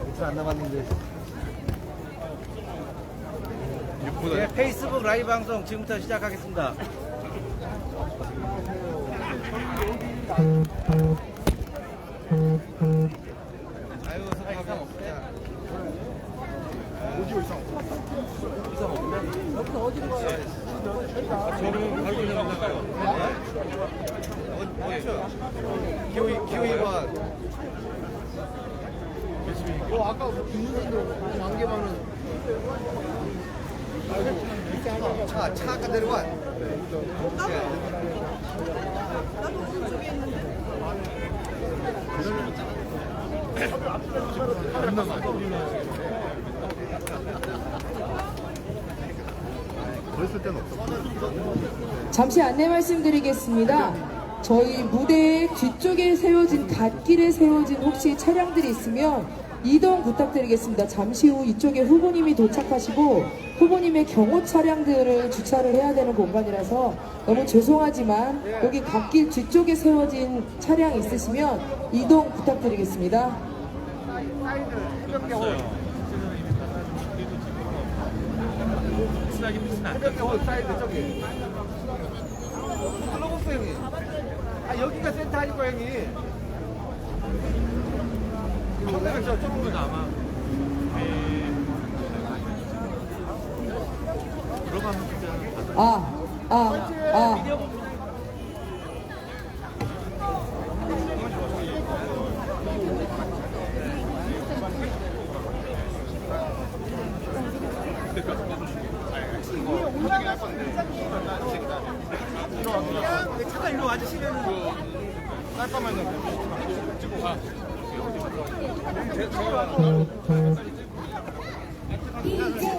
며칠 안 남았는데. 네, 페이스북 라이브 방송 지금부터 시작하겠습니다. 아유, 이상 없어요. 오디오 이상 없어. 이상 없네. 여기서 어디로 가요? 저는 바로 그냥 나가요. 기호이만. 아까 김문선도 관계만은 차 아까 내려와. 나도 오른쪽에 있는데. 그랬을 때는 없어. 잠시 안내 말씀드리겠습니다. 저희 무대 뒤쪽에 세워진 갓길에 세워진 혹시 차량들이 있으면 이동 부탁드리겠습니다. 잠시 후 이쪽에 후보님이 도착하시고 후보님의 경호 차량들을 주차를 해야 되는 공간이라서 너무 죄송하지만 여기 갓길 뒤쪽에 세워진 차량 있으시면 이동 부탁드리겠습니다. 해변 사이드 저기. 들어보세요 형님. 아 여기가 센터 아니고 형님. 처음에는 저 조금은 아마. 들어가면 잠깐 일로 와주시면 깔끔하면 찍고 가.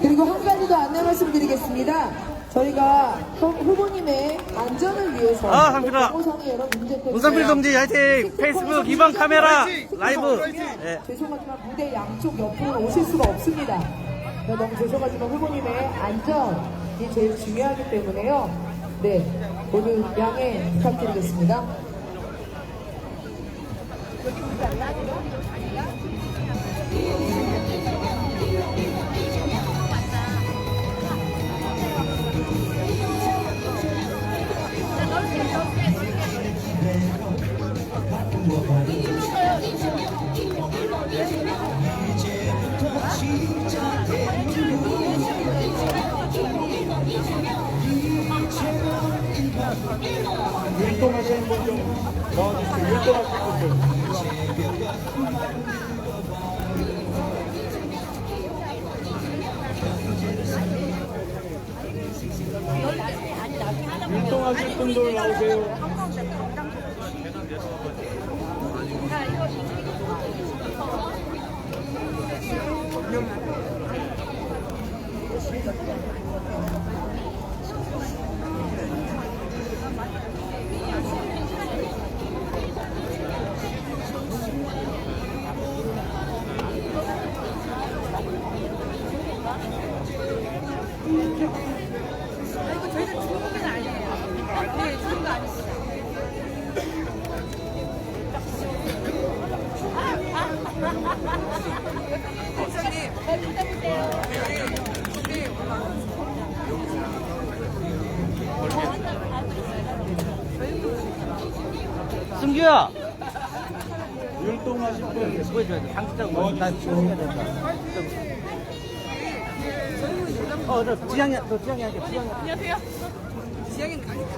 그리고 한 가지 더 안내 말씀드리겠습니다. 저희가 후보님의 안전을 위해서 경호상의 여러 문제 때문에 문상필 동지 화이팅! 페이스북 2번 카메라 라이브. 네. 죄송하지만 무대 양쪽 옆으로 오실 수가 없습니다. 너무 죄송하지만 후보님의 안전이 제일 중요하기 때문에요. 네, 모두 양해 부탁드리겠습니다. 율동하시는 분 좀 도와주세요. 율동하시는 분들. 율동하실 분들 나오세요. 이거 저희들 주는 건 아니에요. 네, 주는 거 아니고. 승규야. 율동하실 분 보여줘야 돼. 당직자고 난 조용해야 된다. 저 지향이, 너 지향이 할게. 지향이. 안녕하세요. 지향이는 가니까.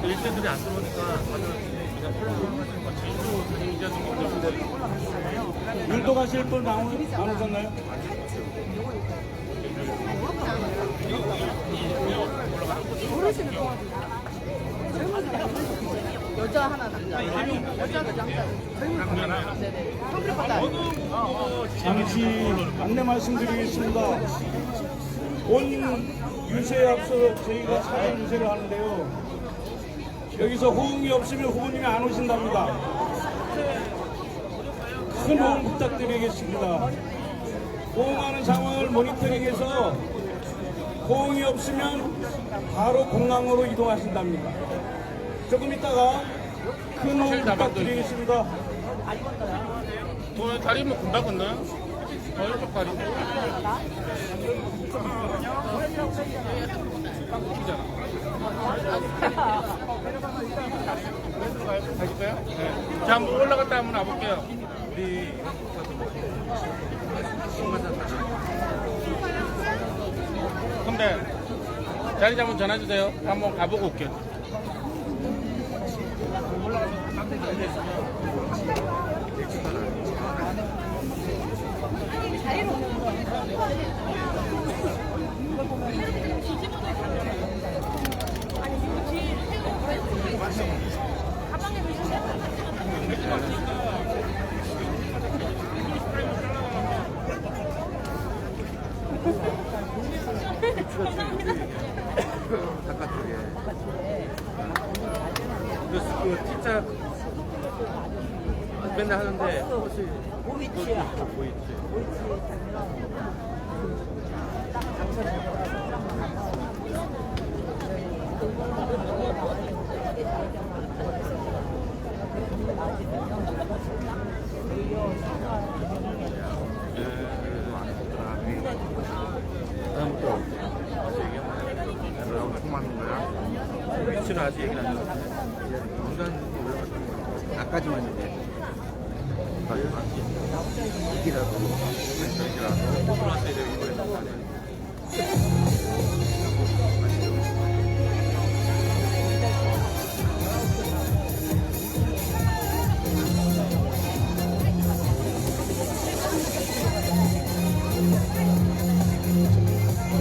일대들이 안 들어오니까 다들 그냥 편하게 하시는 것 같아요. 율동하실 분 나오셨나요? 모르시는 거 같아요. 여자 하나 남자. 여자 남자. 네네. 잠시 안내 말씀드리겠습니다. 본 유세에 앞서 저희가 사전 유세를 하는데요. 여기서 호응이 없으면 후보님이 안 오신답니다. 큰 호응 부탁드리겠습니다. 호응하는 상황을 모니터링해서 호응이 없으면 바로 공항으로 이동하신답니다. 조금 있다가 큰 호응 부탁드리겠습니다. 오늘 다리면 금방 건너요? 왼쪽 다리. 가실까요? 네. 자, 한번 올라갔다 한번 와볼게요. 우리 선배 자리 잡으면 전화 주세요. 한번 가보고 올게요. 바깥쪽에. 그 진짜 맨날 하는데 혹시 보이치야. 보이치. 다음부터 얘기하면 통하는 거야. 위치는 아직 얘기는 안 했는데 인간 올라갔던 거 나까지만 이제 이기라도 저기라도 들어왔어야 되고 이거에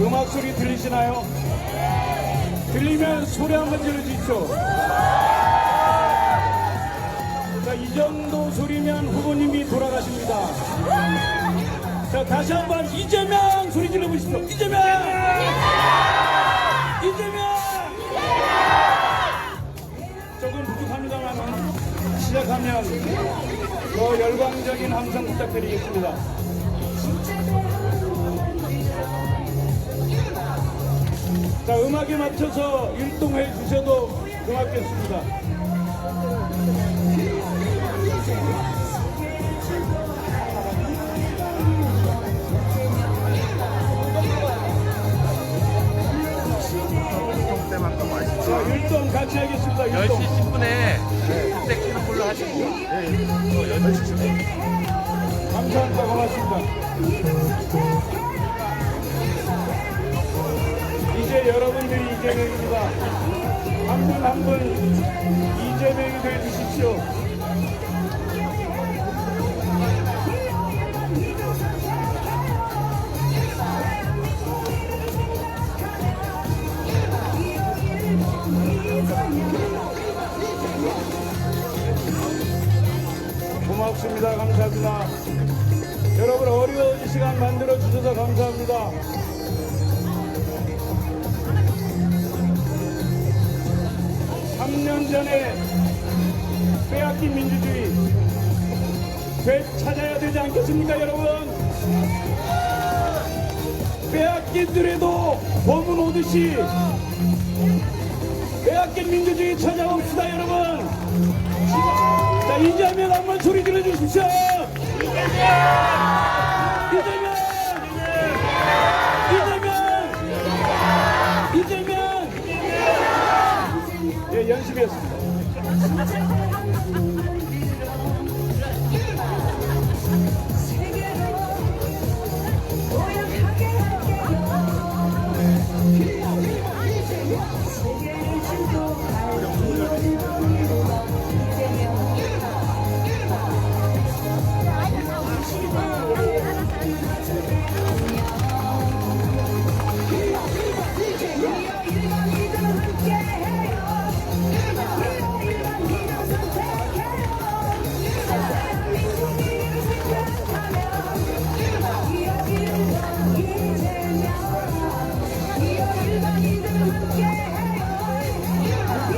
음악 소리 들리시나요? 들리면 소리 한번 질러주십시오. 자, 이 정도 소리면 후보님이 돌아가십니다. 자, 다시 한번 이재명 소리 질러보십시오. 이재명! 이재명! 조금 부족합니다만 시작하면 더 열광적인 함성 부탁드리겠습니다. 자, 음악에 맞춰서 율동해 주셔도 고맙겠습니다. 자, 율동 같이 하겠습니다. 율동. 10시 10분에 흑색 치는 걸로 하시고. 감사합니다. 고맙습니다. 이제 여러분들이 이재명입니다. 한 분 한 분 이재명이 되어 주십시오. 고맙습니다. 감사합니다. 여러분 어려운 시간 만들어 주셔서 감사합니다. (3년) 전에 빼앗긴 민주주의 되찾아야 되지 않겠습니까, 여러분? 빼앗긴 들에도 범은 오듯이 빼앗긴 민주주의 찾아옵시다, 여러분. 자, 이재명 한번 소리 질러주십시오. 이재명! 예, 연습이었습니다.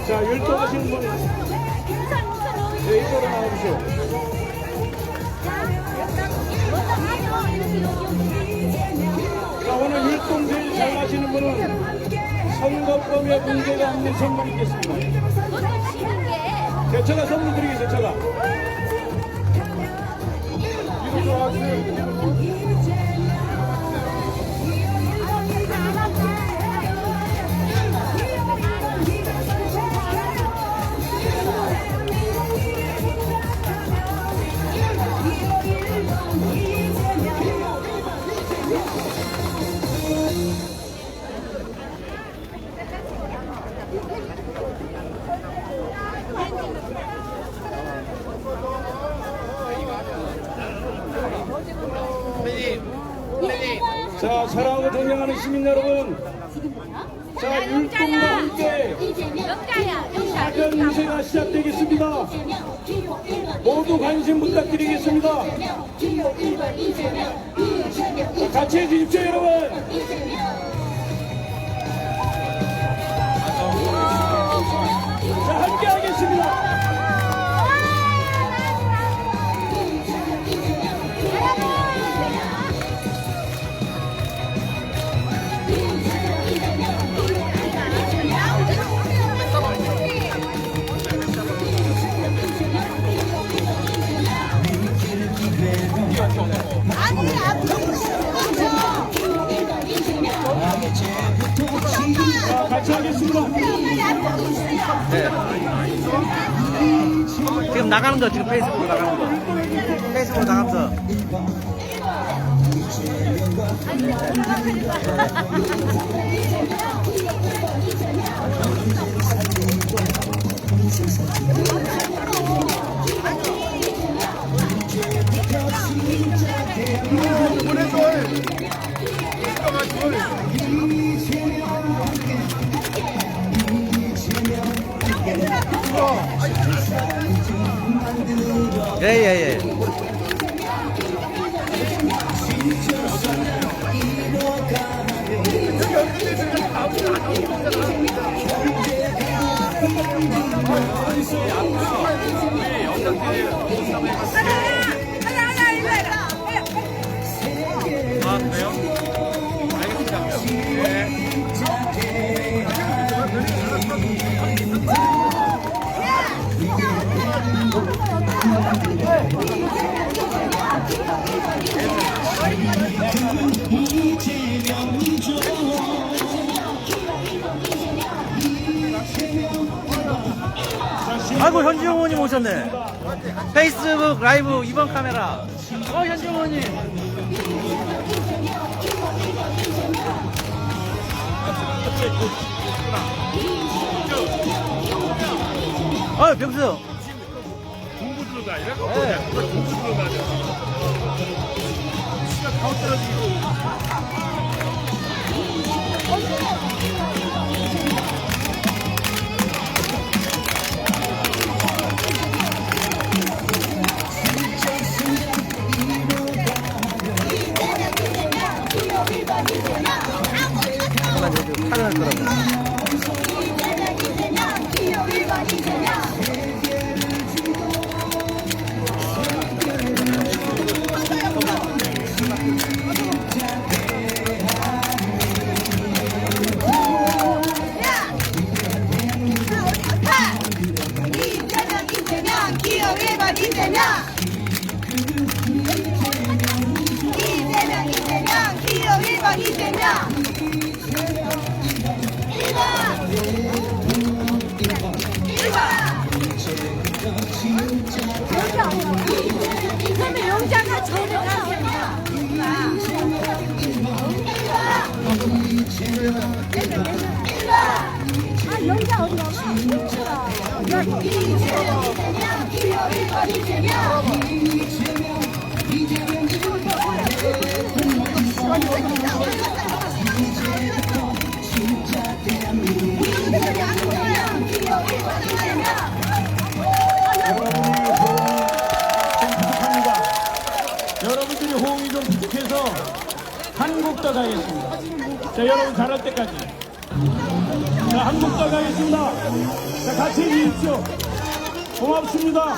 자, 율동하시는 분, 네, 이쪽으로 나와주세요. 자, 오늘 율동 제일 잘 하시는 분은 선거법에 문제가 없는 선물이 있겠습니다. 제가 선물 드리겠습니다. 제가. 자, 사랑하고 존경하는 시민 여러분. 자, 율동과 함께 사전 유세가 시작되겠습니다. 모두 관심 부탁드리겠습니다. 같이 해주십시오, 여러분. 자, 함께 하겠습니다. 자, 같이 하겠습니다. 지금 나가는 거, 지금 페이스북으로 나가는 거. 페이스북으로 나가면서. 예. 아, 그래요? 아이고, 현지영 의원님 오셨네. 페이스북 라이브 2번 카메라. 현지영 의원님. 병수. 동부들어가 아니라 동부들어가 아니라. 시가 가고 떨어지고. 촬영할 거라고. 그러면 영자가 저를 가세요. 아, 영자 어디 여러분들이 호응이 좀 부족해서 한 곡 더 가겠습니다. 자, 여러분 잘할 때까지. 자, 한 곡 더 가겠습니다. 자, 같이 해주십시오. 고맙습니다.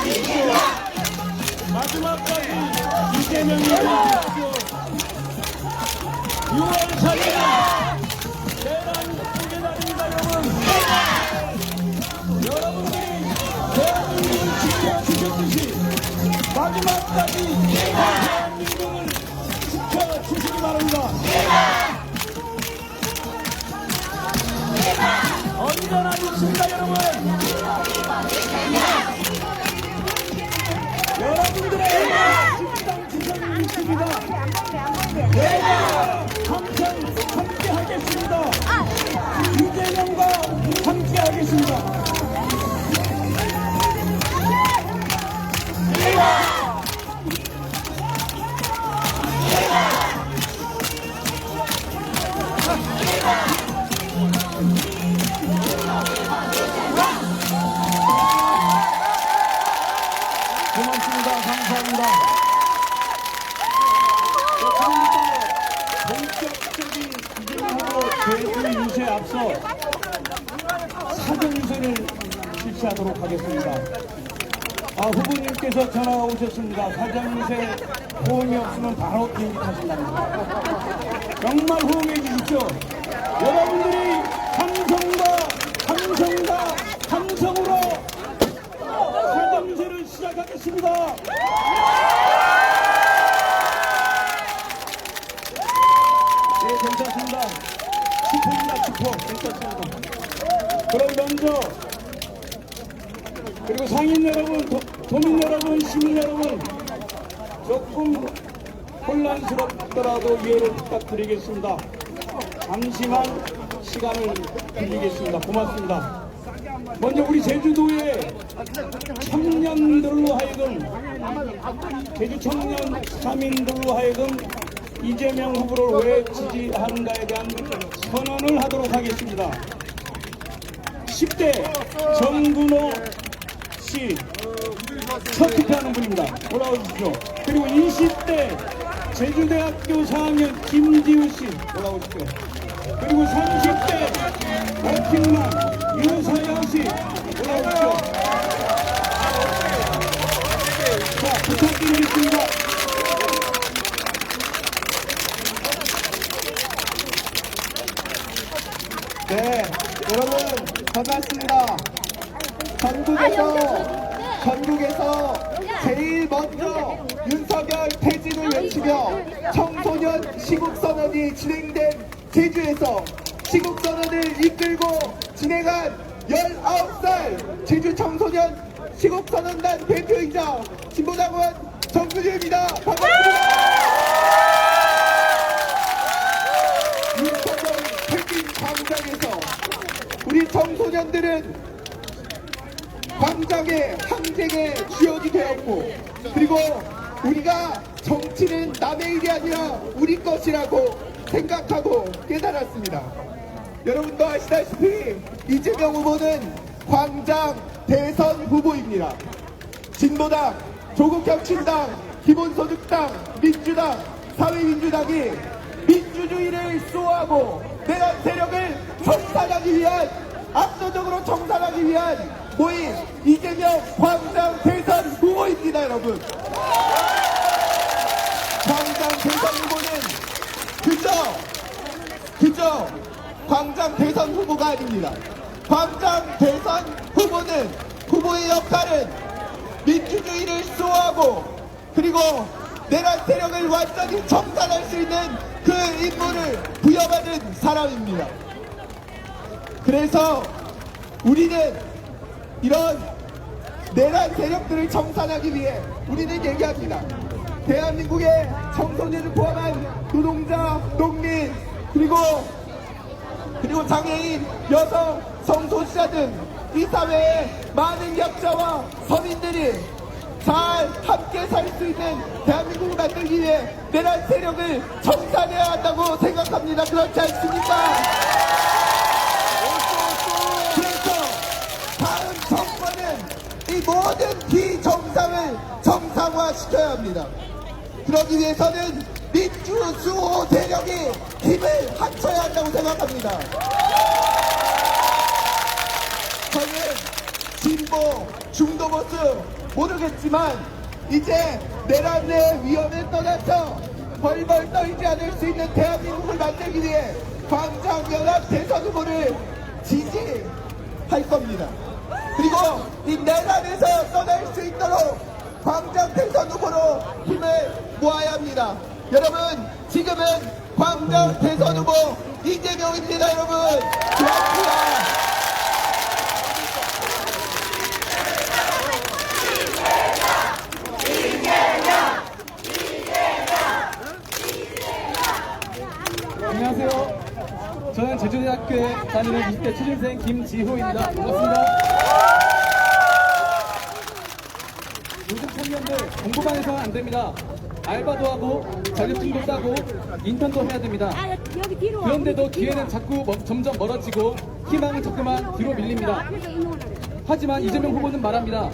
주십시오. 마지막까지 이재명이 되십시오. 6월 4일은 대한민국의 날입니다, 여러분. 여러분들이 대한민국을 지켜주셨듯이 마지막까지 대한민국을 지켜주시기 바랍니다. 언제나 믿습니다, 여러분. 여러분들의 진당 지성이 있습니다. 내가 항상 함께하겠습니다. 이재명과 함께하겠습니다. 고맙습니다. 감사합니다. 본격적인 이재명하고 제주 유세에 앞서 사전 유세를 실시하도록 하겠습니다. 후보님께서 전화가 오셨습니다. 사전 유세 호응이 없으면 바로 비행기 타신답니다. 정말 호응해 주십시오. 여러분들이 함성으로 사전 유세를 시작하겠습니다. 네, 괜찮습니다. 10호입니다, 10호. 괜찮습니다. 그럼 먼저, 그리고 상인 여러분, 도민 여러분, 시민 여러분, 조금 혼란스럽더라도 이해를 부탁드리겠습니다. 잠시만 시간을 드리겠습니다. 고맙습니다. 먼저 우리 제주도의 청년들로 하여금, 제주 청년 서민들로 하여금 이재명 후보를 왜 지지하는가에 대한 선언을 하도록 하겠습니다. 10대 정근호 씨 첫 투표하는 분입니다. 올라오십시오. 그리고 20대 제주대학교 4학년 김지우 씨 올라오십시오. 그리고 30대 워킹맘 유서영 씨 올라오십시오. 자, 부탁드리겠습니다. 네, 여러분 반갑습니다. 전국에서 제일 먼저 윤석열 퇴진을 외치며 청소년 시국선언이 진행된 제주에서 시국선언을 이끌고 진행한 19살 제주 청소년 시국선언단 대표이자 진보당원 정근우입니다. 반갑습니다. 윤석열 퇴진 광장에서 우리 청소년들은 광장의 항쟁의 주역이 되었고, 그리고 우리가 정치는 남의 일이 아니라 우리 것이라고 생각하고 깨달았습니다. 여러분도 아시다시피 이재명 후보는 광장 대선 후보입니다. 진보당, 조국혁신당, 기본소득당, 민주당, 사회민주당이 민주주의를 수호하고 내란 세력을 청산하기 위한, 압도적으로 청산하기 위한 모임 이재명 광장 대선 후보입니다. 여러분, 광장 대선 후보는 그저 광장 대선 후보가 아닙니다. 광장 대선 후보는, 후보의 역할은 민주주의를 수호하고 그리고 내란 세력을 완전히 청산할 수 있는 그 임무를 부여받은 사람입니다. 그래서 우리는 이런 내란 세력들을 청산하기 위해 우리는 얘기합니다. 대한민국의 청소년을 포함한 노동자, 농민, 그리고 장애인, 여성, 성소수자 등 이 사회의 많은 약자와 서민들이 잘 함께 살 수 있는 대한민국을 만들기 위해 내란 세력을 청산해야 한다고 생각합니다. 그렇지 않습니까? 그래서 다음 정권은 이 모든 비정상을 정상화시켜야 합니다. 그러기 위해서는 민주수호 세력이 힘을 합쳐야 한다고 생각합니다. 저는 진보, 중도 보수 모르겠지만 이제 내란의 위험을 떠나서 벌벌 떨지 않을 수 있는 대한민국을 만들기 위해 광장연합 대선 후보를 지지할 겁니다. 그리고 이 내란에서 떠날 수 있도록 광장 대선 후보로 힘을 모아야 합니다. 여러분, 지금은 광장 대선 후보 이재명입니다. 여러분, 고맙습니다. 안녕하세요. 저는 제주대학교에 다니는 20대 취준생 김지호입니다. 반갑습니다. 요즘 청년들 공부만 해서는 안 됩니다. 알바도 하고 자격증도 따고 인턴도 해야 됩니다. 그런데도 기회는 자꾸 점점 멀어지고 희망은 자꾸만 뒤로 밀립니다. 하지만 이재명 후보는 말합니다.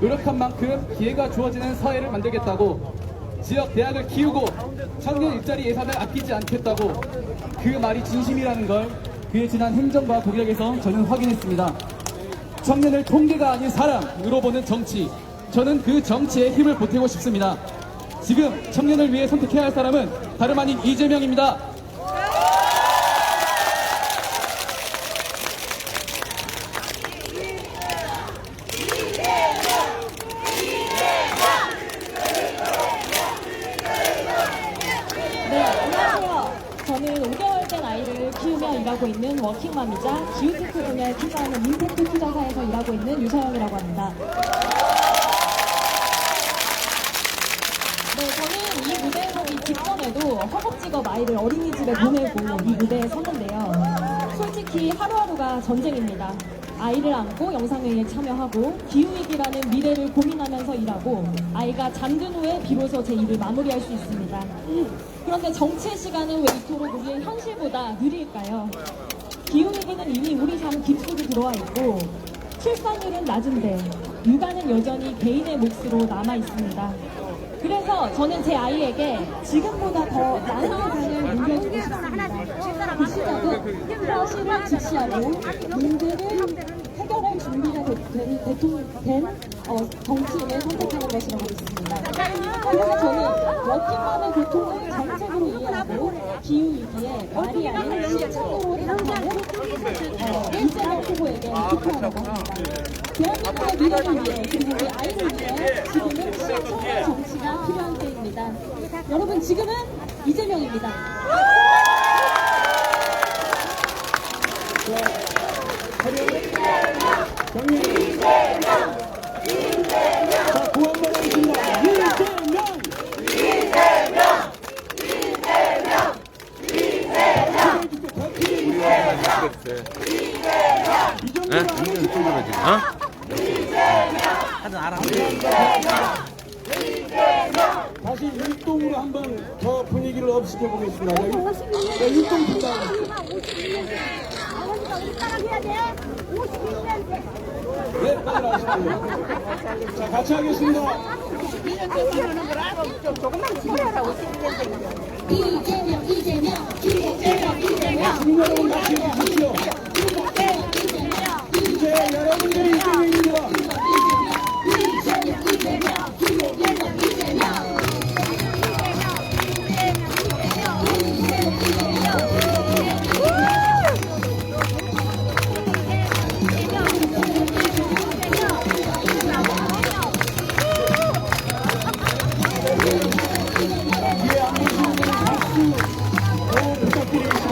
노력한 만큼 기회가 주어지는 사회를 만들겠다고, 지역 대학을 키우고 청년 일자리 예산을 아끼지 않겠다고. 그 말이 진심이라는 걸 그의 지난 행정과 도력에서 저는 확인했습니다. 청년을 통계가 아닌 사람으로 보는 정치, 저는 그 정치에 힘을 보태고 싶습니다. 지금 청년을 위해 선택해야 할 사람은 다름 아닌 이재명입니다. 네, 안녕하세요. 저는 5개월 된 아이를 키우며 일하고 있는 워킹맘이자 기후테크 분야에 투자하는 민테크 투자사에서 일하고 있는 유서영이라고 합니다. 네, 저는 이 무대에 서기 직전에도 허겁지겁 아이를 어린이집에 보내고 이 무대에 섰는데요. 솔직히 하루하루가 전쟁입니다. 아이를 안고 영상회의에 참여하고 기후위기라는 미래를 고민하면서 일하고 아이가 잠든 후에 비로소 제 일을 마무리할 수 있습니다. 그런데 정치의 시간은 왜 이토록 우리의 현실보다 느릴까요? 기후위기는 이미 우리 삶 깊숙이 들어와 있고 출산율은 낮은데 육아는 여전히 개인의 몫으로 남아 있습니다. 그래서 저는 제 아이에게 지금보다 더 나은 세상을 물려주고 싶습니다. 그 시작은 현실을 직시하고 문제를 해결할 준비가 된 정치인을 선택하는 것이라고 믿습니다. 그래서 저는 워킹맘의 고통을 정책으로 이해하고 기후위기에 말이 아닌 실천으로 행동하는 이재명 후보에게 투표하라고 합니다. 대한민국의 미래를 위해 그리고 우리 아이를 위해 지금은 실천의 정치가 필요한 때입니다. 여러분, 지금은 이재명입니다. 자, 구원만 하겠습니다. 다시 율동으로 한번 더 분위기를 업시켜 보겠습니다. 율동 부탁드립니다. 네, 빨리 나오시고요. 자, 같이 하겠습니다. 지금 여러분 같이 해주십시오. 이제 여러분들이 이재명입니다. 뒤에 안 보시는 박수 부탁드리겠습니다.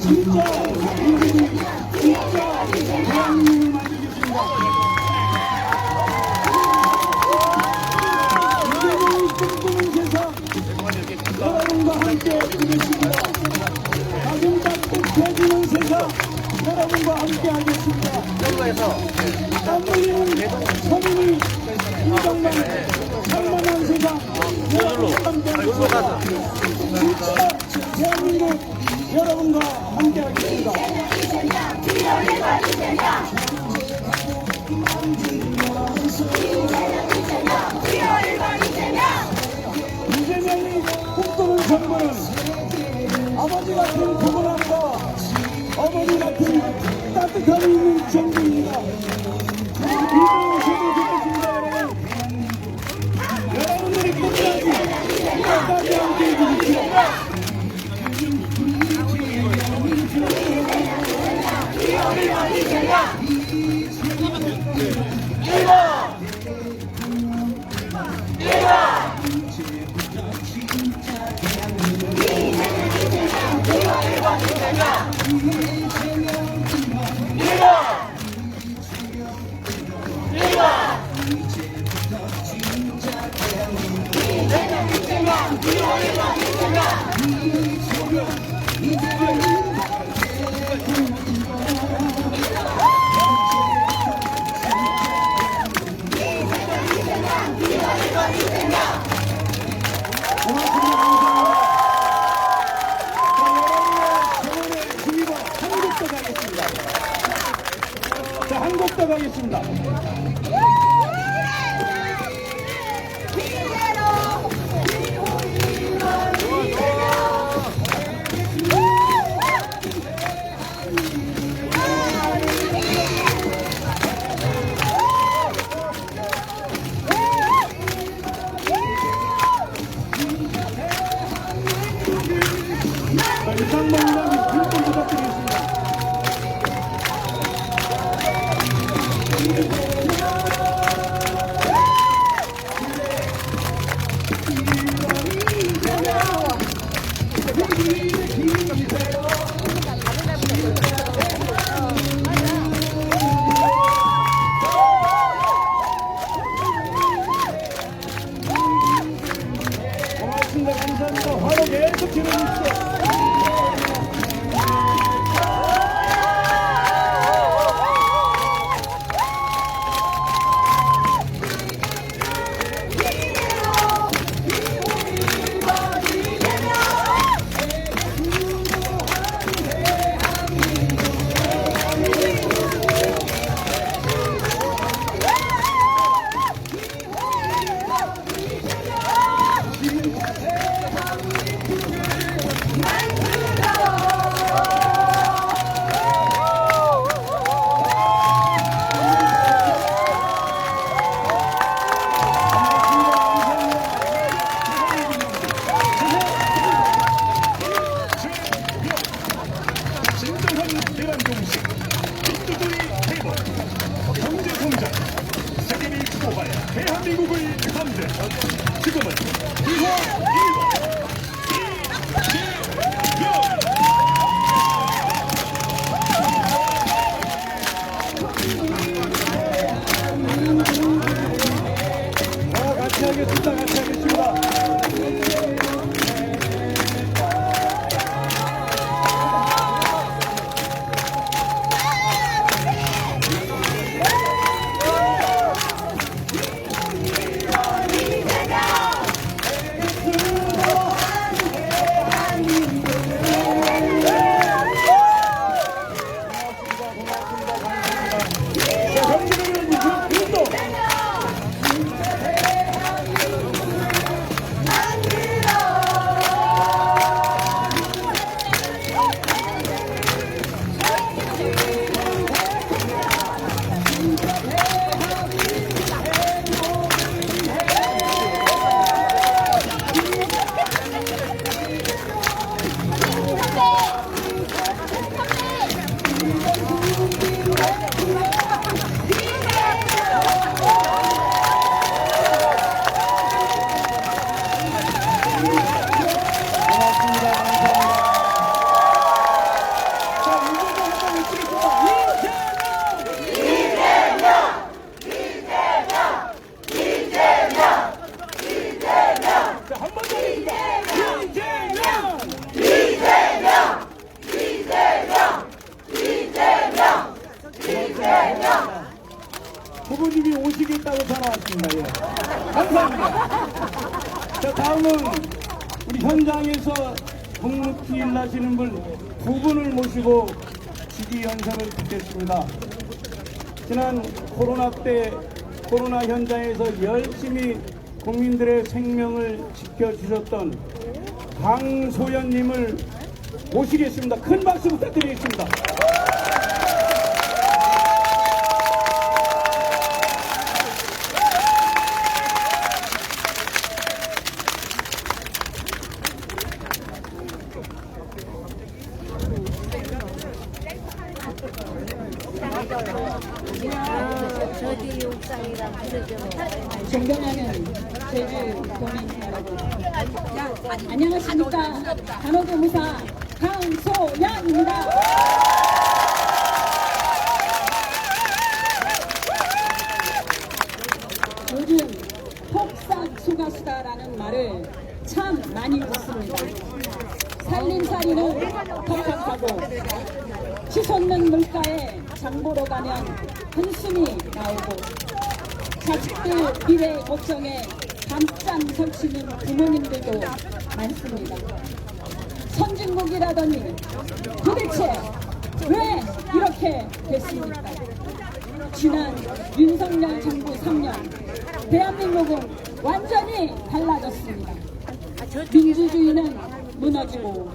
진짜 민주주의, 진짜 대한민국을 만들겠습니다. 이재명이 꿈꾸는 세상, 여러분과 함께 하겠습니다. 가슴 따뜻해지는 세상, 여러분과 함께 하겠습니다. 땀 흘리는 서민이 인정만 살만한 세상, 여러분과 함께 하겠습니다. 진짜 대한민국 여러분과 함께 하겠습니다. 이재명이 꿈꾸는 정부는 아버지 같은 포근함과 어머니 같은 따뜻함이 있는 정부입니다. 이동호씨도 듣겠습니다, 여러분. 여러분들이 끝까지 함께 해주십시오. 자, 한국도 가겠습니다. 자, 이상만 의원님 불좀 부탁드리겠습니다. 고맙습니다. 감사합니다. 화로 계속 지내주십시오. 진정한 대란 공식, 민주주의 회복, 경제 성장, 세계를 구호할 대한민국을 만든 지금은 기호 1번 같이 하겠습니다. 같이 하겠습니다. 하겠다고 전화 왔습니다. 예. 감사합니다. 자, 다음은 우리 현장에서 묵묵히 일하시는 분 두 분을 모시고 지기 연설을 듣겠습니다. 지난 코로나 때 코로나 현장에서 열심히 국민들의 생명을 지켜주셨던 강소연님을 모시겠습니다. 큰 박수 부탁드리겠습니다. 존경하는 제주도민 여러분, 안녕하십니까. 간호조무사 강소연입니다. 요즘 폭삭수가수다라는 말을 참 많이 듣습니다. 살림살이는 턱턱하고 치솟는 물가에 장보러 가면 한숨이 나오고 자식들 미래 걱정에 밤잠 설치는 부모님들도 많습니다. 선진국이라더니 도대체 왜 이렇게 됐습니까? 지난 윤석열 정부 3년 대한민국은 완전히 달라졌습니다. 민주주의는 무너지고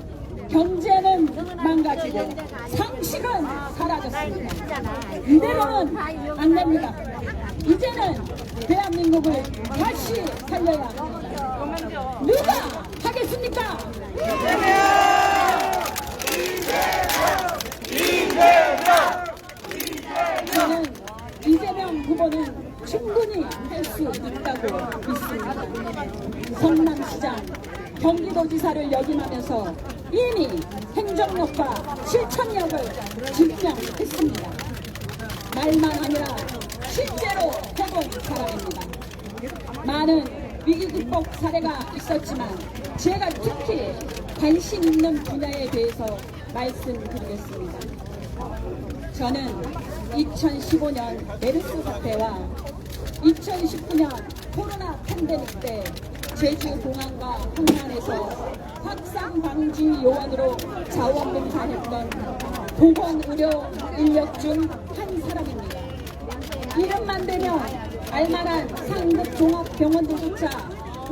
경제는 망가지고 상식은 사라졌습니다. 이대로는 안 됩니다. 이제는 대한민국을 다시 살려야 합니다. 누가 하겠습니까? 저는 이재명 후보는 충분히 할 수 있다고 믿습니다. 성남시장, 경기도지사를 역임하면서 이미 행정력과 실천력을 증명했습니다. 말만 아니라 실제로 해본 사람입니다. 많은 위기 극복 사례가 있었지만 제가 특히 관심 있는 분야에 대해서 말씀드리겠습니다. 저는 2015년 메르스 사태와 2019년 코로나 팬데믹 때 제주공항과 항만에서 확산 방지 요원으로 자원봉사했던 보건의료 인력 중 한 사람입니다. 이름만 대면 알만한 상급 종합병원들조차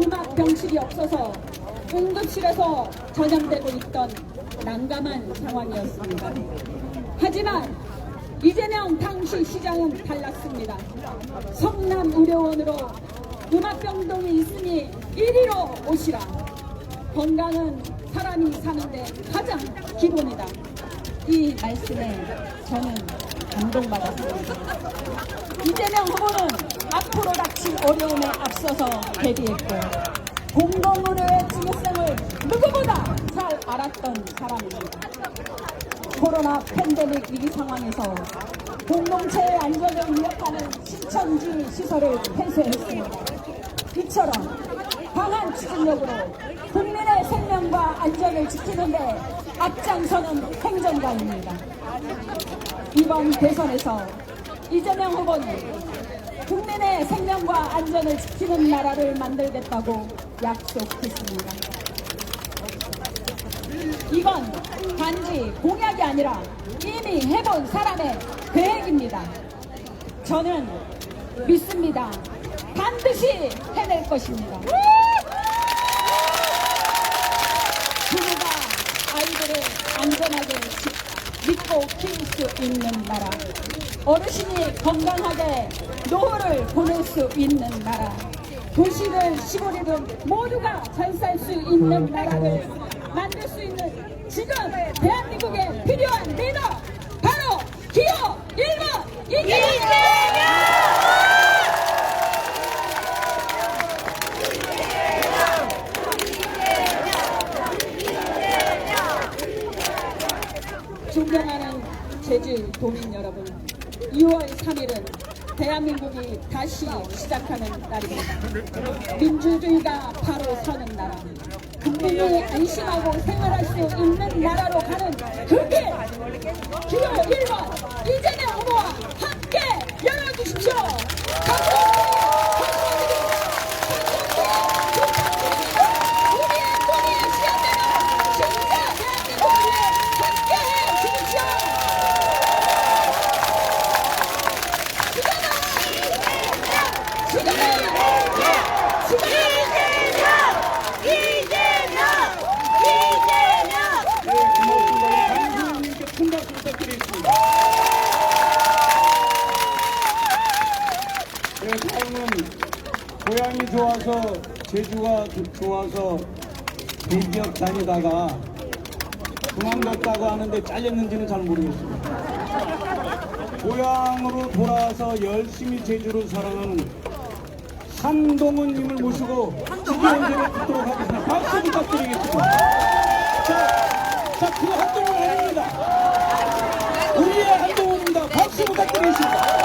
음압병실이 없어서 응급실에서 전염되고 있던 난감한 상황이었습니다. 하지만 이재명 당시 시장은 달랐습니다. 성남의료원으로 음압병동이 있으니 이리로 오시라. 건강은 사람이 사는데 가장 기본이다. 이 말씀에 저는 감동받았습니다. 이재명 후보는 앞으로 닥칠 어려움에 앞서서 대비했고 공공의료의 중요성을 누구보다 잘 알았던 사람입니다. 코로나 팬데믹 위기 상황에서 공동체의 안전을 위협하는 신천지 시설을 폐쇄했습니다. 이처럼 강한 추진력으로 국민의 생명과 안전을 지키는데 앞장서는 행정가입니다. 이번 대선에서 이재명 후보는 국민의 생명과 안전을 지키는 나라를 만들겠다고 약속했습니다. 이건 단지 공약이 아니라 이미 해본 사람의 계획입니다. 저는 믿습니다. 반드시 해낼 것입니다. 부모가 아이들을 안전하게 믿고 키울 수 있는 나라, 어르신이 건강하게 노후를 보낼 수 있는 나라, 도시를 시골이든 모두가 잘 살 수 있는 나라를 만들 수 있는 지금 대한민국에 필요한 리더 바로 기호 1번 이재명! 존경하는 제주 도민 여러분, 2월 3일은 대한민국이 다시 시작하는 날입니다. 민주주의가 바로 서는 나라, 국민이 안심하고 생활할 수 있는 나라로 가는 그 길, 기호 1번 이재명 후보와 함께 열어주십시오. 감사합니다. 좋아서 제주가 좋아서 대기업 다니다가 그만뒀다고 하는데 잘렸는지는 잘 모르겠습니다. 고향으로 돌아와서 열심히 제주를 사랑하는 한동훈님을 모시고 지지연설을 듣도록 하겠습니다. 박수 부탁드리겠습니다. 자, 그 한동훈 아닙니다. 우리의 한동훈입니다. 박수 부탁드리겠습니다.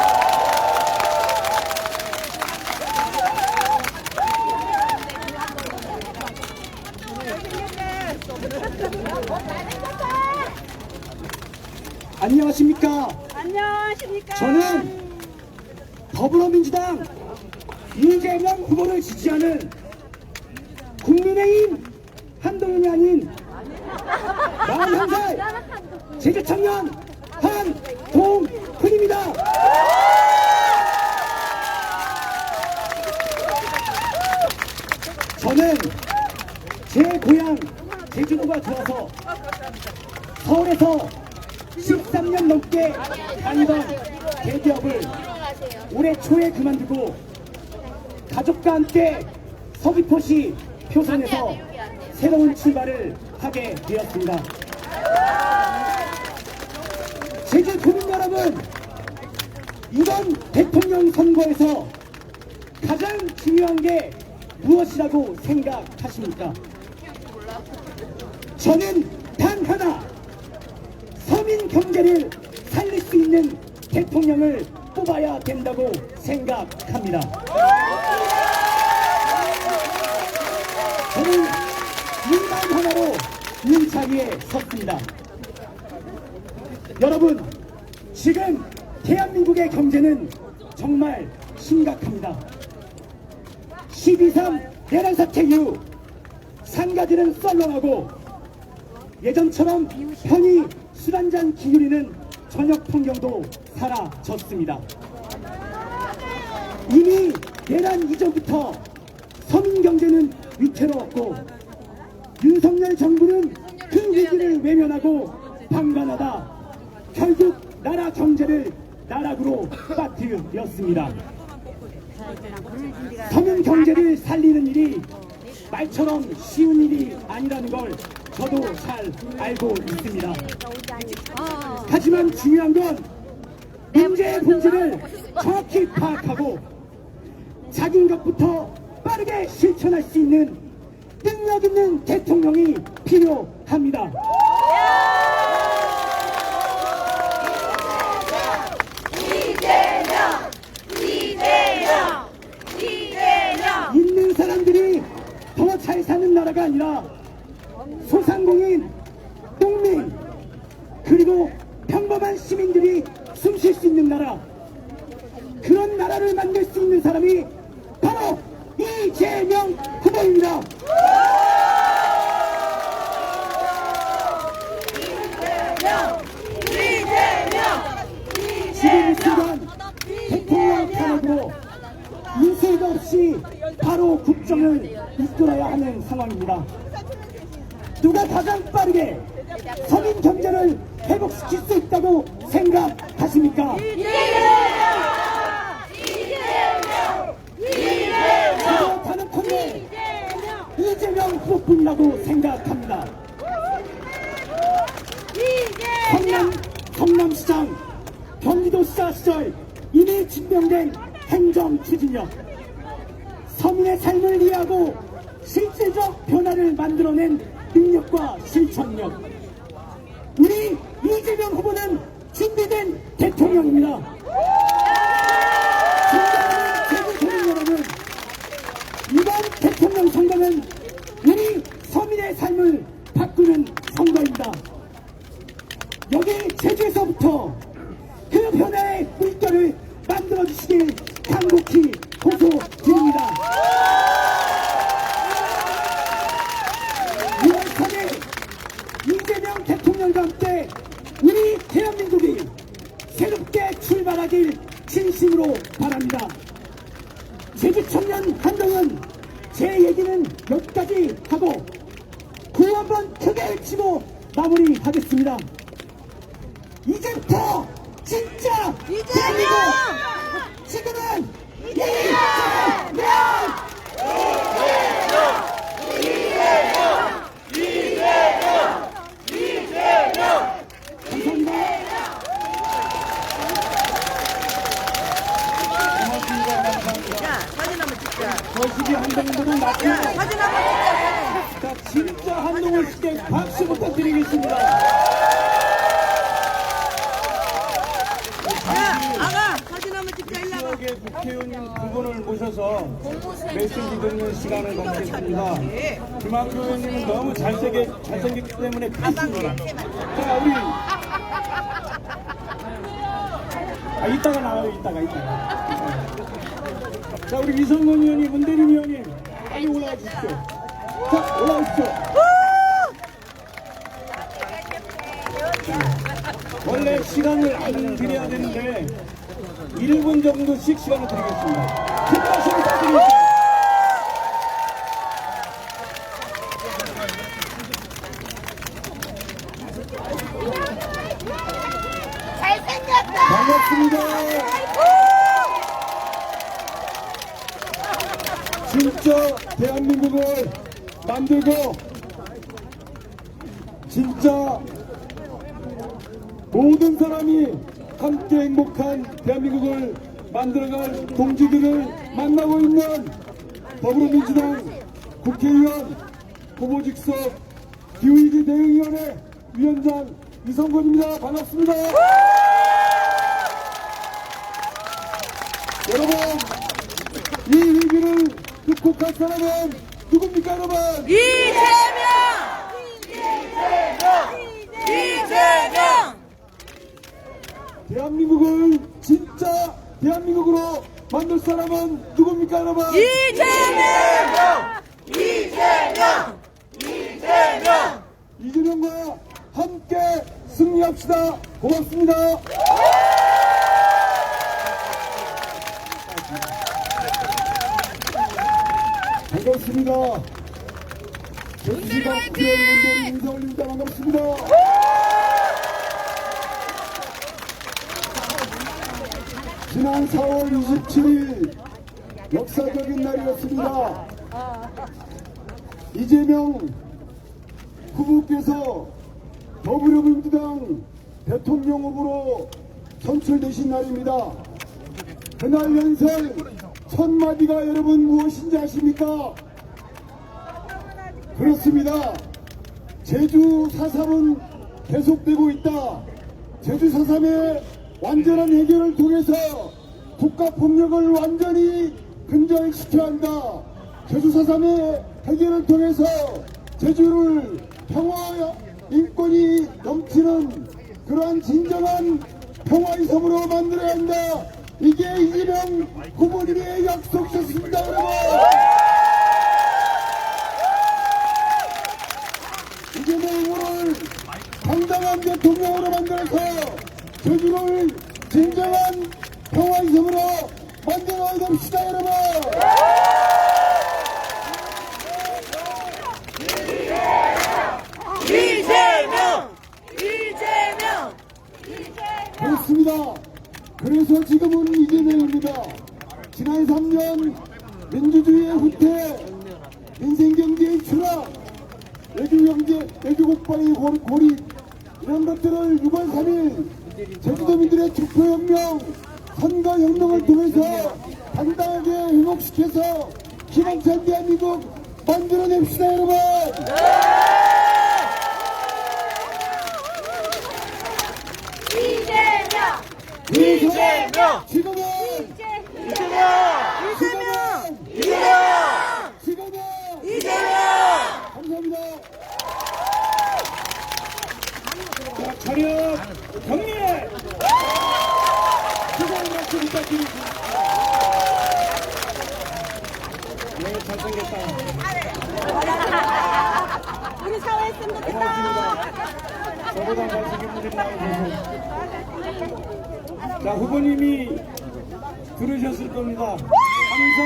안녕하십니까? 안녕하십니까? 저는 더불어민주당 이재명 후보를 지지하는 국민의힘 한동훈이 아닌 41살 제주청년 한동훈입니다. 저는 제 고향 제주도가 좋아서 서울에서 13년 넘게 다니던 대기업을 올해 초에 그만두고 가족과 함께 서귀포시 표선에서 새로운 출발을 하게 되었습니다. 제주 국민 여러분, 이번 대통령 선거에서 가장 중요한 게 무엇이라고 생각하십니까? 저는 단 하나, 서민 경제를 살릴 수 있는 대통령을 뽑아야 된다고 생각합니다. 저는 이만 하나로 이 자리에 섰습니다. 여러분, 지금 대한민국의 경제는 정말 심각합니다. 12.3 내란 사태 이후 상가들은 썰렁하고 예전처럼 편히 술 한잔 기울이는 저녁 풍경도 사라졌습니다. 이미 내란 이전부터 서민 경제는 위태로웠고 윤석열 정부는 그 위기를 외면하고 방관하다 결국 나라 경제를 나락으로 빠뜨렸습니다. 서민 경제를 살리는 일이 말처럼 쉬운 일이 아니라는 걸 저도 잘 알고 있습니다. 하지만 중요한 건 문제의 본질을 정확히 파악하고 작은 것부터 빠르게 실천할 수 있는 능력 있는 대통령이 필요합니다. 이재명! 있는 사람들이 더 잘 사는 나라가 아니라 소상공인, 농민, 그리고 평범한 시민들이 숨 쉴 수 있는 나라, 그런 나라를 만들 수 있는 사람이 바로 이재명 후보입니다. 지금 이 순간 대통령 탄핵으로 인쇄도 없이 바로 국정을 이끌어야 하는 상황입니다. 누가 가장 빠르게 서민 경제를 회복시킬 수 있다고 생각하십니까? 저도 단언컨대 이재명 후보뿐이라고 생각합니다. 성남시장, 경기도시장 시절 이미 증명된 행정 추진력, 서민의 삶을 이해하고 실질적 변화를 만들어낸 능력과 실천력, 우리 이재명 후보는 준비된 대통령입니다. 존경하는 제주 국민 여러분, 이번 대통령 선거는 우리 서민의 삶을 바꾸는 선거입니다. 여기 제주에서부터 그 변화의 물결을 만들어주시길 간곡히 호소드립니다. 2월 3일 이재명 대통령과 함께 우리 대한민국이 새롭게 출발하길 진심으로 바랍니다. 제주 청년 한동훈, 제 얘기는 여기까지 하고 구호 한번 크게 외치고 마무리하겠습니다. 이제부터 진짜 대한민국, 지금은 이재명! 거시기 한동훈은 맞고 자, 진짜 한동훈 씨께 박수 부탁드리겠습니다. 지역의 국회의원 두 분을 모셔서 메시지 듣는 시간을 갖겠습니다. 김학규 의원님은 너무 잘생겼기 때문에 뺐습니다. 자, 우리 이따가 나와요. 이따가. 자, 우리 위성원 의원님, 문대림 의원님 빨리 올라와 주십시오. 자, 올라와 주십시오. 원래 시간을 안 드려야 되는데 1분 정도씩 시간을 드리겠습니다. 큰 박수 부탁드립니다. 잘생겼다. 반갑습니다. 진짜 대한민국을 만들고 진짜 모든 사람이 함께 행복한 대한민국을 만들어갈 동지들을 만나고 있는 더불어민주당 국회의원 후보직석 기후위기 대응위원회 위원장 이성건입니다. 반갑습니다. 여러분, 이 위기를 극복할 사람은 누굽니까, 여러분? 이재명! 대한민국을 진짜 대한민국으로 만들 사람은 누굽니까, 여러분? 이재명과 함께 승리합시다. 고맙습니다. 반갑습니다. 전시가 국회의원분들 인사 올립니다. 반갑습니다. 지난 4월 27일 역사적인 날이었습니다. 이재명 후보께서 더불어민주당 대통령 후보로 선출되신 날입니다. 그날 연설 첫 마디가 여러분 무엇인지 아십니까? 그렇습니다. 제주 4.3은 계속되고 있다. 제주 4.3의 완전한 해결을 통해서 국가폭력을 완전히 근절시켜야 한다. 제주 4.3의 해결을 통해서 제주를 평화와 인권이 넘치는 그러한 진정한 평화의 섬으로 만들어야 한다. 이게 이재명 후보님의 약속이었습니다. 여러분, 이재명 후보를 당당한 대통령으로 만들어서 제주를 진정한 평화의 섬으로 만들어야 됩시다. 여러분, 그렇습니다. 그래서 지금은 이재명입니다. 지난 3년 민주주의의 후퇴, 민생경제의 추락, 외교경제, 외교국방의 고립, 이런 것들을 6월 3일 제주도민들의 투표혁명, 선거혁명을 통해서 당당하게 회복시켜서 희망찬 대한민국 만들어냅시다. 여러분, 이재명! 지금은 감사합니다. 자, 차렷 경례! 뜨거운 박수 부탁드립니다. 네, 잘생겼다. 우리 사회 했으면 좋겠다. 저보다 잘생긴 분들이 나와주세요. 자, 후보님이 들으셨을 겁니다. 항상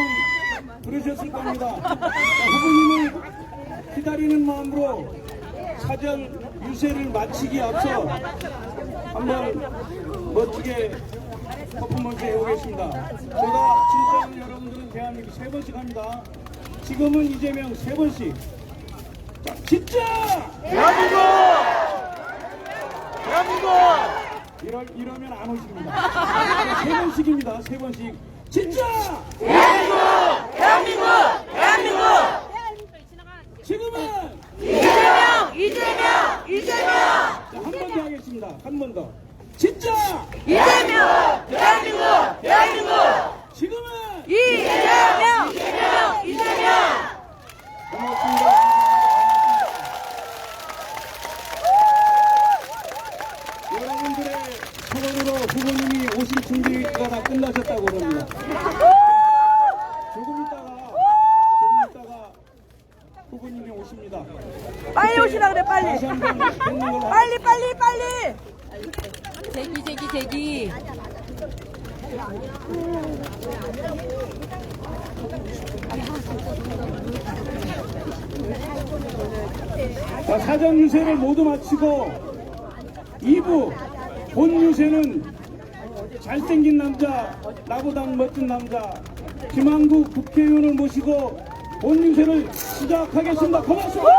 들으셨을 겁니다. 자, 후보님을 기다리는 마음으로 사전 유세를 마치기 앞서 한번 멋지게 퍼포먼스 해보겠습니다. 제가 진짜 여러분들은 대한민국 3번씩 합니다. 지금은 이재명 3번씩. 자, 진짜! 대한민국! 대한민국! 이러면 안 오십니다. 3번씩입니다. 3번씩. 진짜! 대한민국! 대한민국! 대한민국! 지금은! 이재명! 이재명! 이재명! 자, 한 번 더 하겠습니다. 한 번 더. 진짜! 이재명! 대한민국! 대한민국! 지금은! 이재명! 이재명! 이재명! 고맙습니다. 여러분들의 소원으로 후보님이 오실 준비가 다 끝나셨다고 그럽니다. 조금 있다가 후보님이 오십니다. 빨리 오시라 그래, 빨리. 다시 한번 뵙는 걸로 빨리, 빨리, 빨리. 제기. 자, 사전 유세를 모두 마치고 2부 본 유세는 잘생긴 남자, 나보다 멋진 남자 김한국 국회의원을 모시고 본 유세를 시작하겠습니다. 고맙습니다.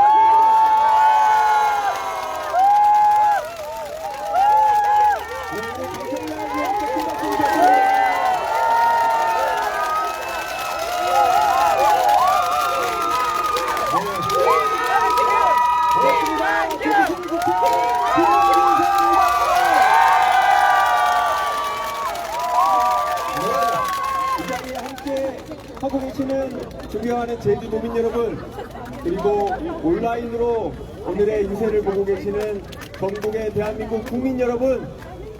이 자리에 함께 하고 계시는 존경하는 제주도민 여러분, 그리고 온라인으로 오늘의 유세를 보고 계시는 전국의 대한민국 국민 여러분,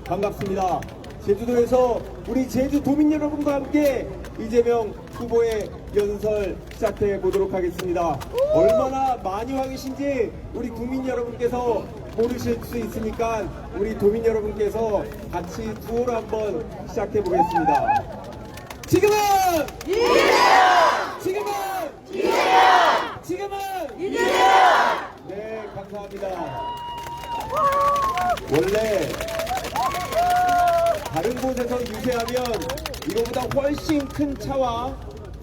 반갑습니다. 제주도에서 우리 제주도민 여러분과 함께 이재명 후보의 연설 시작해 보도록 하겠습니다. 얼마나 많이 와 계신지 우리 국민 여러분께서 모르실 수 있으니까 우리 도민 여러분께서 같이 투어를 한번 시작해 보겠습니다. 지금은 지금은 지금은 네, 감사합니다. 원래 다른 곳에서 유세하면 이거보다 훨씬 큰 차와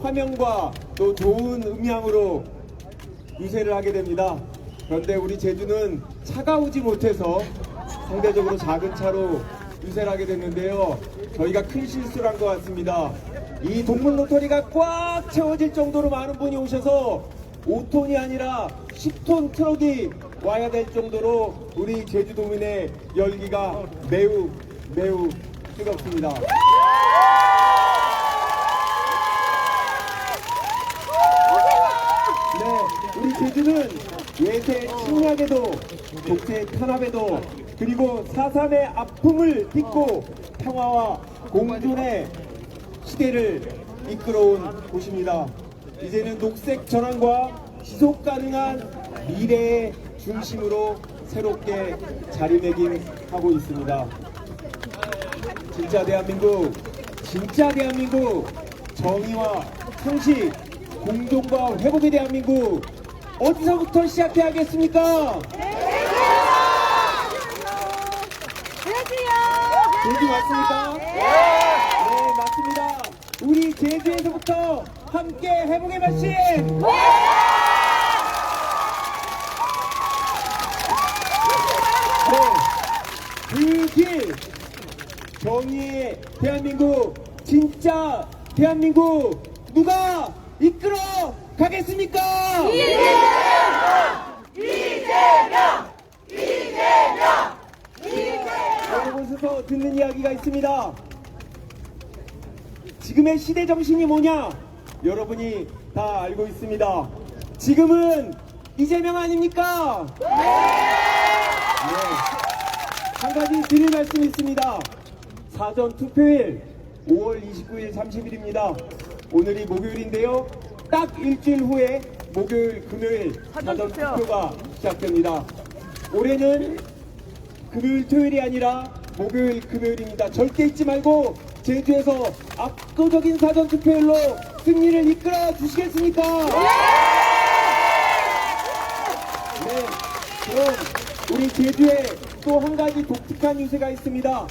화면과 또 좋은 음향으로 유세를 하게 됩니다. 그런데 우리 제주는 차가 오지 못해서 상대적으로 작은 차로 유세를 하게 됐는데요. 저희가 큰 실수를 한 것 같습니다. 이 동물 로터리가 꽉 채워질 정도로 많은 분이 오셔서 5톤이 아니라 10톤 트럭이 와야 될 정도로 우리 제주도민의 열기가 매우 뜨겁습니다. 네, 우리 제주는 외세 침략에도 독재 탄압에도 그리고 4.3의 아픔을 딛고 평화와 공존의 시대를 이끌어온 곳입니다. 이제는 녹색 전환과 지속 가능한 미래의 중심으로 새롭게 자리매김하고 있습니다. 진짜 대한민국, 정의와 상식, 공존과 회복의 대한민국, 어디서부터 시작해야 하겠습니까? 제주 맞습니까? 네, 맞습니다. 우리 제주에서부터 함께 회복의 말씀! 그 길, 정의의 대한민국, 진짜 대한민국 누가 이끌어 가겠습니까? 여러 곳에서 듣는 이야기가 있습니다. 지금의 시대 정신이 뭐냐? 여러분이 다 알고 있습니다. 지금은 이재명 아닙니까? 네. 한 가지 드릴 말씀이 있습니다. 사전 투표일 5월 29일 30일입니다. 오늘이 목요일인데요. 딱 일주일 후에 목요일, 금요일 사전 투표가 시작됩니다. 올해는 금요일, 토요일이 아니라 목요일, 금요일입니다. 절대 잊지 말고 제주에서 압도적인 사전 투표율로 승리를 이끌어 주시겠습니까? 네, 그럼 우리 제주에 또 한 가지 독특한 유세가 있습니다.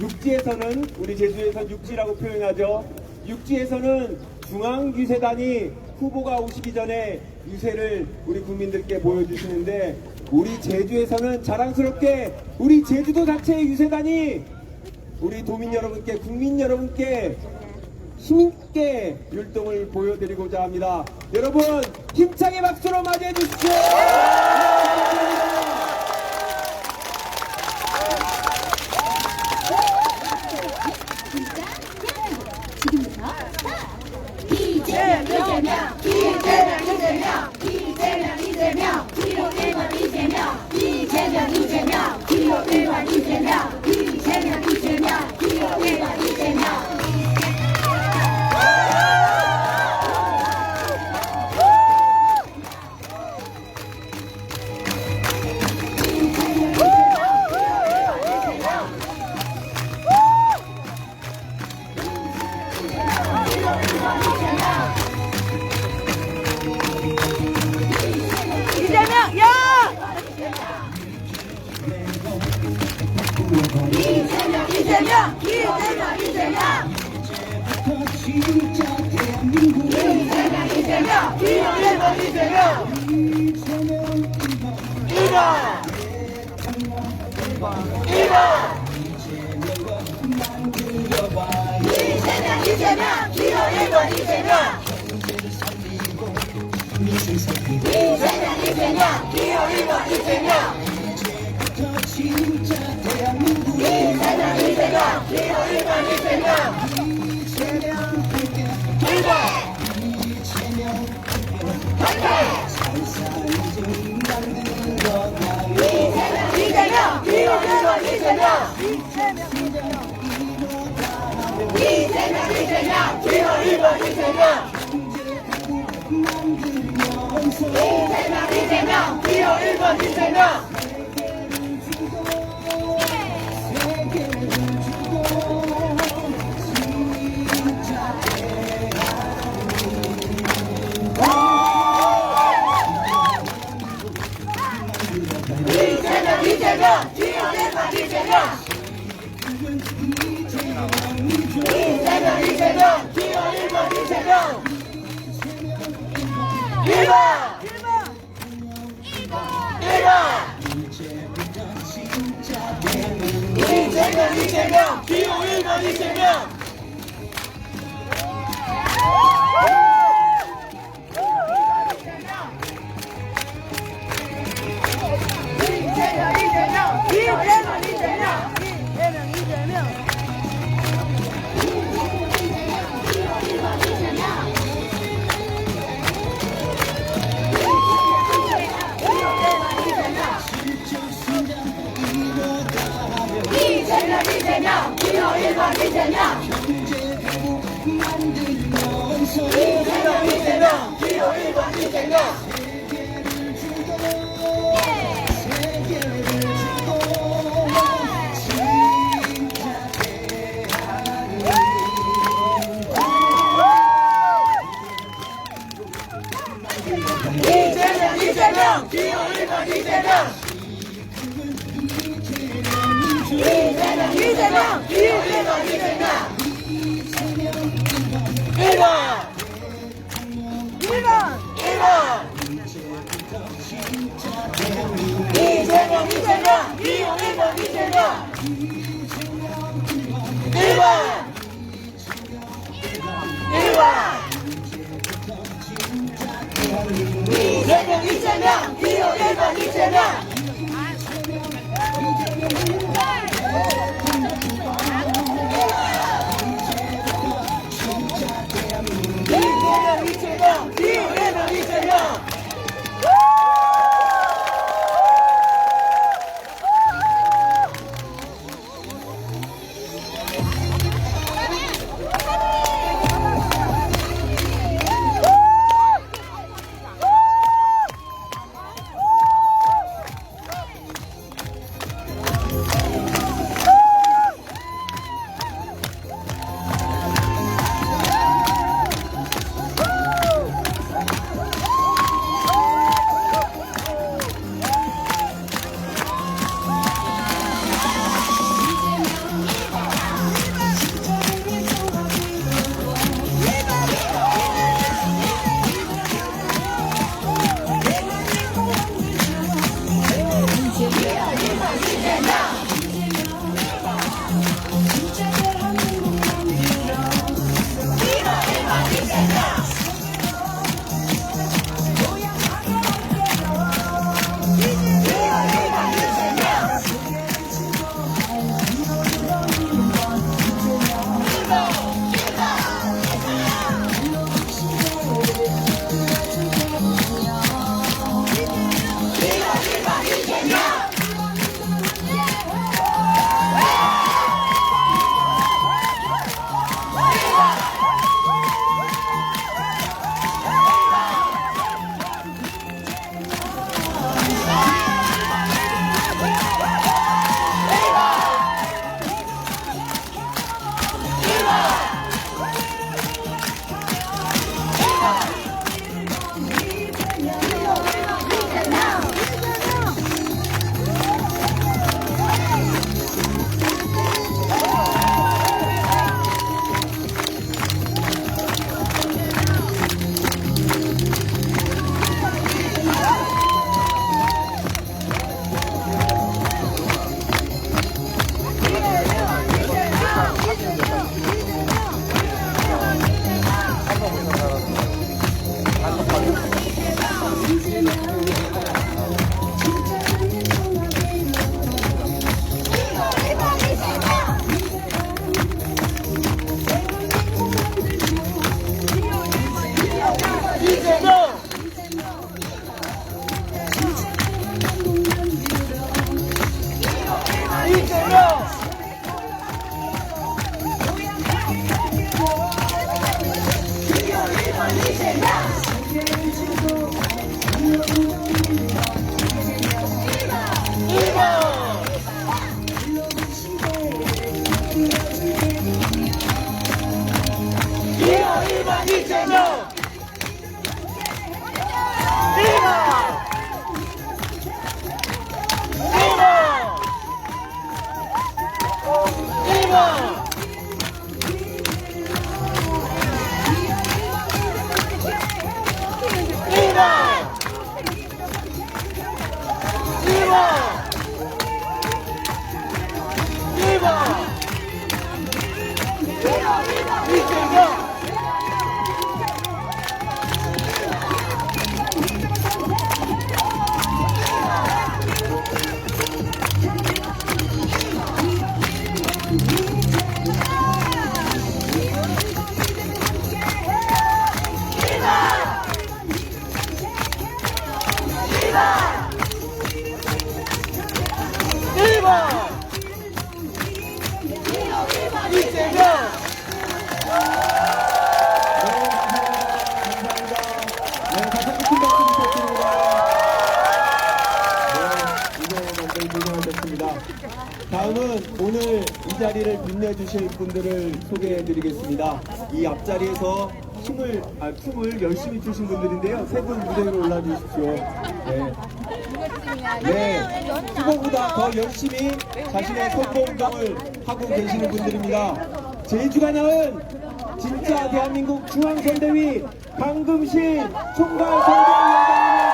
육지에서는, 우리 제주에서 육지라고 표현하죠. 육지에서는 중앙유세단이 후보가 오시기 전에 유세를 우리 국민들께 보여주시는데, 우리 제주에서는 자랑스럽게 우리 제주도 자체의 유세단이 우리 도민 여러분께, 국민 여러분께 힘있게 율동을 보여드리고자 합니다. 여러분 힘차게 박수로 맞이해 주십시오. 이재명, 야! 다음은 오늘 이 자리를 빛내주실 분들을 소개해드리겠습니다. 이 앞자리에서 춤을 열심히 추신 분들인데요. 세 분 무대 위로 올라주십시오. 네, 후보보다 더 열심히 자신의 선봉감을 하고 계시는 분들입니다. 제주가 낳은 진짜 대한민국 중앙선대위 강금신 총괄선대위원장님을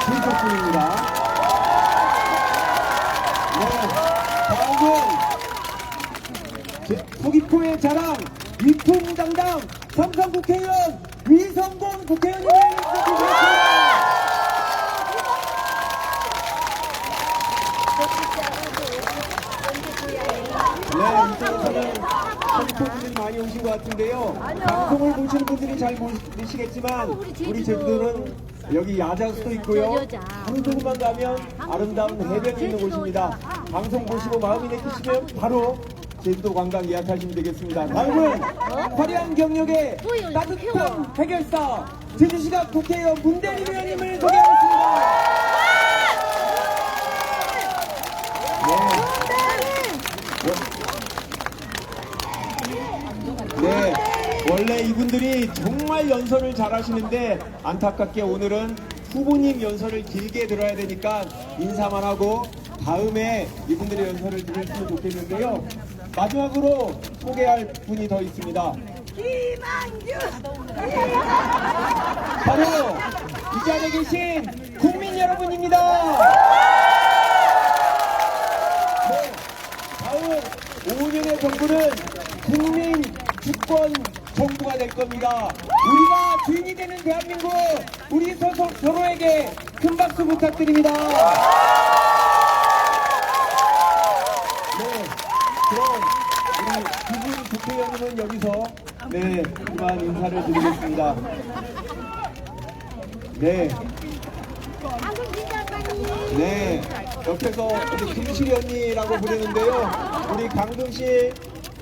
모셨습니다. 서귀포의 자랑 위풍당당 삼성국회의원 위성곤 국회의원님을 모시겠습니다. 네, 이쪽에서는 서귀포 분들이 많이 오신 것 같은데요. 방송을 보시는 분들이 잘 모르시겠지만 우리 제주도는 여기 야자수도 있고요. 하루 조금만 가면 아름다운 해변이 있는 곳입니다. 방송 보시고 마음이 내키시면 바로 제주도 관광 예약하시면 되겠습니다. 다음은 화려한 경력의 따뜻한 해결사 제주시각 국회의원 문대리 의원님을 소개하겠습니다. 네, 원래 이분들이 정말 연설을 잘 하시는데 안타깝게 오늘은 후보님 연설을 길게 들어야 되니까 인사만 하고 다음에 이분들의 연설을 들으시면 좋겠는데요. 마지막으로 소개할 분이 더 있습니다. 바로 이 자리에 계신 국민 여러분입니다. 네, 다음 5년의 정부는 국민 주권 정부가 될 겁니다. 우리가 주인이 되는 대한민국, 우리 서로에게 큰 박수 부탁드립니다. 네, 그럼 우리 두분 국회의원님은 여기서 그만 인사를 드리겠습니다. 네, 옆에서 금실 언니라고 부르는데요. 우리 강금실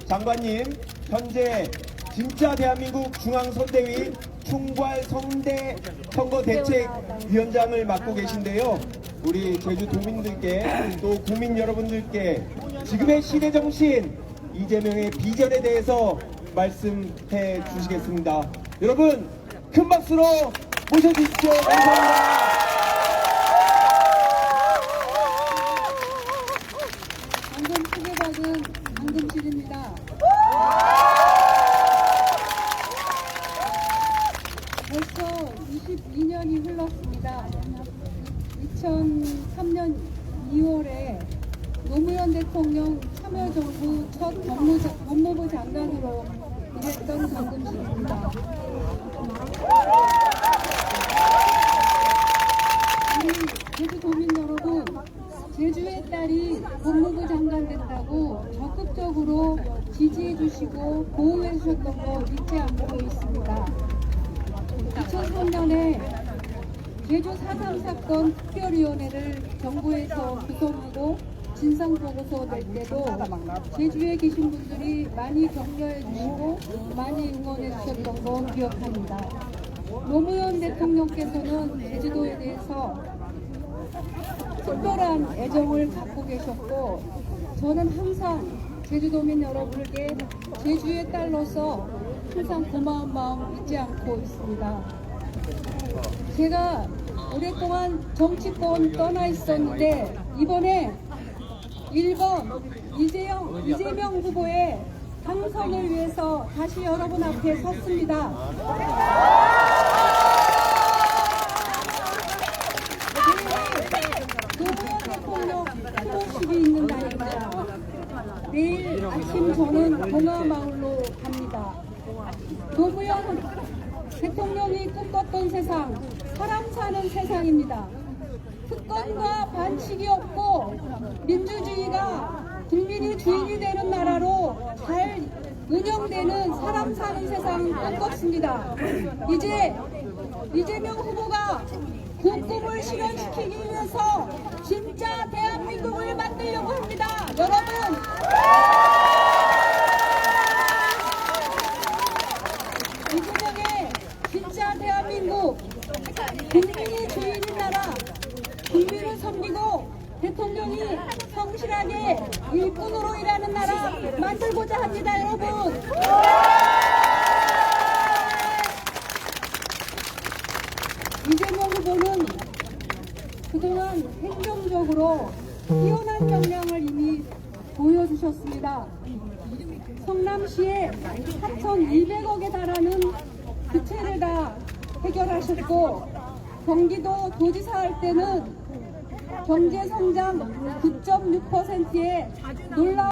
장관님 현재 진짜 대한민국 중앙선대위 총괄선거대책위원장을 맡고 계신데요. 우리 제주도민들께 또 국민 여러분들께 지금의 시대정신 이재명의 비전에 대해서 말씀해 주시겠습니다. 여러분 큰 박수로 모셔주십시오. 감사합니다. 방금 소개받은 강금실입니다. 벌써 22년이 흘렀습니다. 2003년 2월에 노무현 대통령 참여정부 첫 법무부 장관으로 일했던 강금실입니다. 우리 제주도민 여러분, 제주의 딸이 법무부 장관 된다고 적극적으로 지지해 주시고 보호해 주셨던 거 잊지 않고 있습니다. 2003년에 제주 4.3 사건 특별위원회를 정부에서 구성하고 진상보고서 낼 때도 제주에 계신 분들이 많이 격려해 주시고 많이 응원해 주셨던 거 기억합니다. 노무현 대통령께서는 제주도에 대해서 특별한 애정을 갖고 계셨고 저는 항상 제주도민 여러분에게 제주의 딸로서 항상 고마운 마음 잊지 않고 있습니다. 제가 오랫동안 정치권 떠나 있었는데 이번에 1번 이재명 후보의 당선을 위해서 다시 여러분 앞에 섰습니다. 노무현 대통령 추모식이 있는 날입니다. 내일 아침 저는 동화마을로 갑니다. 노무현 대통령이 꿈꿨던 세상, 사람 사는 세상입니다. 특권과 반칙이 없고 민주주의가 국민이 주인이 되는 나라로 잘 운영되는 사람 사는 세상 꿈꿨습니다. 이제 이재명 후보가 그 꿈을 실현시키기 위해서 진짜 대한민국을 만들려고 합니다. 여러분! 이재명의 진짜 대한민국, 국민이 주인인 나라, 국민을 섬기고 대통령이 성실하게 일꾼으로 일하는 나라 만들고자 합니다, 여러분. 이재명 후보는 그동안 행정적으로 뛰어난 역량을 이미 보여주셨습니다. 성남시에 4,200억에 달하는 부채를 다 해결하셨고, 경기도 도지사 할 때는 경제성장 9.6%의 놀라운